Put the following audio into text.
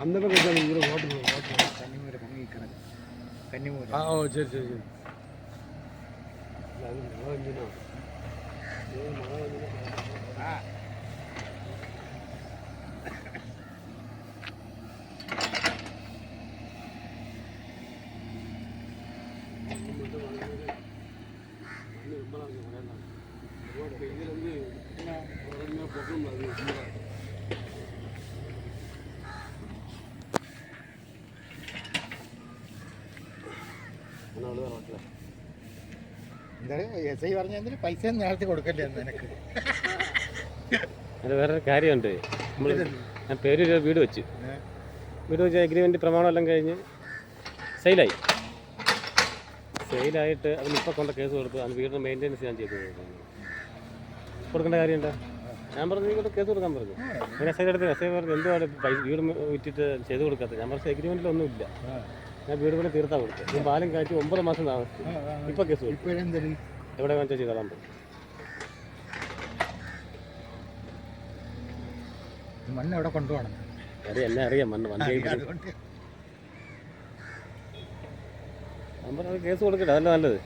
അന്നൊക്കെ വെച്ചാൽ ഇവിടെ ഹോട്ടൽ കന്നിമൂര മുങ്ങിക്കണം. കന്നിമൂര. ആ ഓ ശരി ശരി ശരി. അത് മഴ എന്തിനാ ആ എന്തായാലും എസ് ഐ പറഞ്ഞതിന് പൈസ നേരത്തെ കൊടുക്കല്ലേ നിനക്ക്. അത് വേറൊരു കാര്യമുണ്ട്. നമ്മൾ ഞാൻ പേരൊരു വീട് വെച്ച് അഗ്രിമെൻറ്റ് പ്രമാണമെല്ലാം കഴിഞ്ഞ് സെയിലായി. സെയിലായിട്ട് അതിനിപ്പോൾ കൊണ്ട് കേസ് കൊടുത്തു. അത് വീടിൻ്റെ മെയിൻ്റെനൻസ് ഞാൻ ചെയ്തു കൊടുക്കേണ്ട കാര്യമുണ്ടോ? ഞാൻ പറഞ്ഞു ഇവിടെ കേസ് കൊടുക്കാൻ പറഞ്ഞു. അങ്ങനെ എസ് ഐ എടുത്ത് എസ് ഐ പറഞ്ഞു എന്തുവാണ് വീട് വിറ്റിട്ട് ചെയ്ത് കൊടുക്കാത്തത്. ഞാൻ പറഞ്ഞു എഗ്രിമെൻറ്റിലൊന്നും ഇല്ല, ഞാൻ വീട് കൂടെ തീർത്താ കൊടുത്തത്. ഞാൻ പാലും കാഴ്ച 9 മാസം താമസിച്ചു. ഇപ്പോൾ കേസ് കൊടുത്തു. എവിടെ വാങ്ങിച്ചാൽ ചെയ്തോളാൻ പോകും. മണ്ണ് എവിടെ കൊണ്ടുപോകണം അത് എന്നെ അറിയാം. വണ്ടി ഞാൻ പറഞ്ഞു കേസ് കൊടുക്കട്ടെ, അതല്ല നല്ലത്.